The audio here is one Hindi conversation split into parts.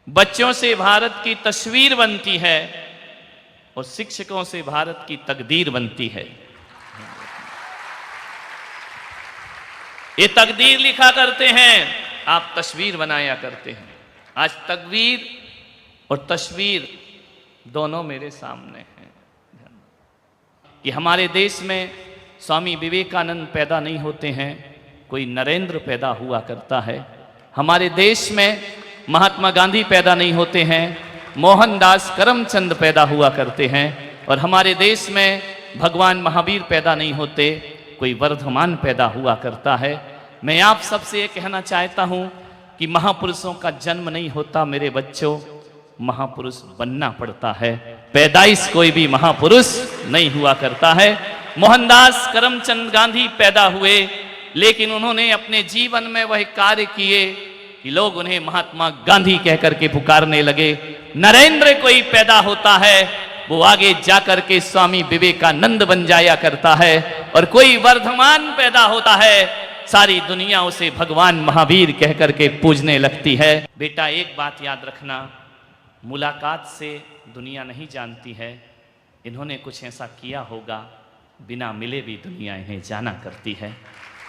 बच्चों से भारत की तस्वीर बनती है और शिक्षकों से भारत की तकदीर बनती है। ये तकदीर लिखा करते हैं, आप तस्वीर बनाया करते हैं। आज तकदीर और तस्वीर दोनों मेरे सामने हैं कि हमारे देश में स्वामी विवेकानंद पैदा नहीं होते हैं, कोई नरेंद्र पैदा हुआ करता है। हमारे देश में महात्मा गांधी पैदा नहीं होते हैं, मोहनदास करमचंद पैदा हुआ करते हैं। और हमारे देश में भगवान महावीर पैदा नहीं होते, कोई वर्धमान पैदा हुआ करता है। मैं आप सबसे ये कहना चाहता हूँ कि महापुरुषों का जन्म नहीं होता मेरे बच्चों, महापुरुष बनना पड़ता है। पैदाइश कोई भी महापुरुष नहीं हुआ करता है। मोहनदास करमचंद गांधी पैदा हुए, लेकिन उन्होंने अपने जीवन में वह कार्य किए कि लोग उन्हें महात्मा गांधी कहकर के पुकारने लगे। नरेंद्र कोई पैदा होता है, वो आगे जाकर के स्वामी विवेकानंद बन जाया करता है। और कोई वर्धमान पैदा होता है, सारी दुनिया उसे भगवान महावीर कहकर के पूजने लगती है। बेटा एक बात याद रखना, मुलाकात से दुनिया नहीं जानती है, इन्होंने कुछ ऐसा किया होगा, बिना मिले भी दुनिया इन्हें जाना करती है।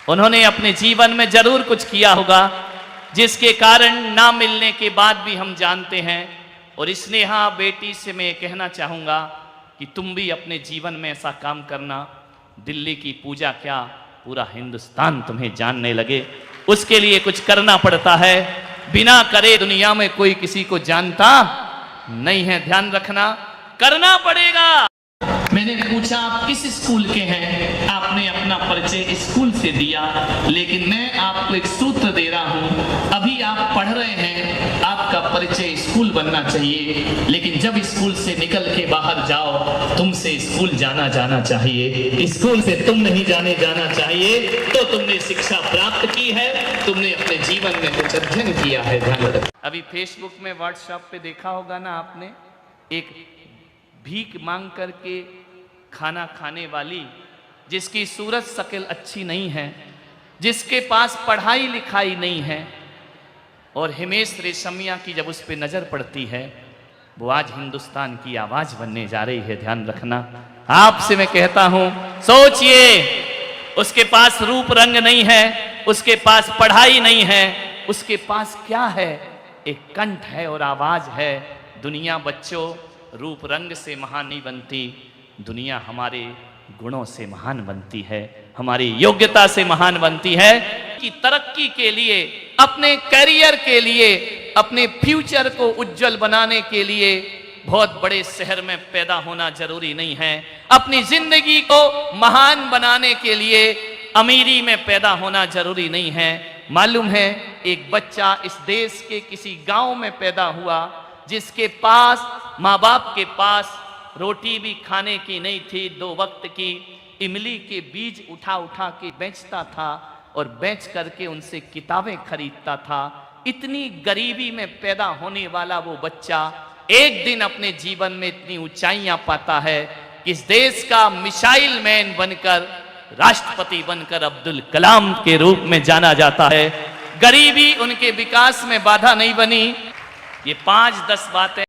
उन्होंने अपने जीवन में जरूर कुछ किया होगा जिसके कारण ना मिलने के बाद भी हम जानते हैं। और इसलिए हाँ, बेटी से मैं कहना चाहूँगा कि तुम भी अपने जीवन में ऐसा काम करना, दिल्ली की पूजा क्या पूरा हिंदुस्तान तुम्हें जानने लगे, उसके लिए कुछ करना पड़ता है। बिना करे दुनिया में कोई किसी को जानता नहीं है, ध्यान रखना, करना पड़ेगा। मैंने पूछा आप किस स्कूल के हैं, आपने अपना परिचय स्कूल से दिया, लेकिन मैं आपको एक सूत्र दे रहा हूं, अभी आप पढ़ रहे हैं, आपका परिचय स्कूल बनना चाहिए, लेकिन जब स्कूल से निकल के बाहर जाओ, तुमसे स्कूल जाना चाहिए। स्कूल से तुम नहीं जाना चाहिए तो तुमने शिक्षा प्राप्त की है, तुमने अपने जीवन में कुछ अध्ययन किया है। ध्यान रखना। अभी फेसबुक में, व्हाट्सएप पे देखा होगा ना आपने, एक भीख मांग करके खाना खाने वाली, जिसकी सूरत शक्ल अच्छी नहीं है, जिसके पास पढ़ाई लिखाई नहीं है, और हिमेश रेशमिया की जब उस पर नजर पड़ती है, वो आज हिंदुस्तान की आवाज बनने जा रही है। ध्यान रखना। आपसे मैं कहता हूं, सोचिए, उसके पास रूप रंग नहीं है, उसके पास पढ़ाई नहीं है, उसके पास क्या है? एक कंठ है और आवाज है। दुनिया बच्चों रूप रंग से महान नहीं बनती, दुनिया हमारे गुणों से महान बनती है, हमारी योग्यता से महान बनती है। कि तरक्की के लिए, अपने करियर के लिए, अपने फ्यूचर को उज्जवल बनाने के लिए बहुत बड़े शहर में पैदा होना जरूरी नहीं है। अपनी जिंदगी को महान बनाने के लिए अमीरी में पैदा होना जरूरी नहीं है। मालूम है, एक बच्चा इस देश के किसी गांव में पैदा हुआ, जिसके पास, माँ बाप के पास रोटी भी खाने की नहीं थी, 2 वक्त की, इमली के बीज उठा उठा के बेचता था और बेच करके उनसे किताबें खरीदता था। इतनी गरीबी में पैदा होने वाला वो बच्चा एक दिन अपने जीवन में इतनी ऊंचाइयां पाता है कि इस देश का मिसाइल मैन बनकर, राष्ट्रपति बनकर अब्दुल कलाम के रूप में जाना जाता है। गरीबी उनके विकास में बाधा नहीं बनी। ये 5-10 बातें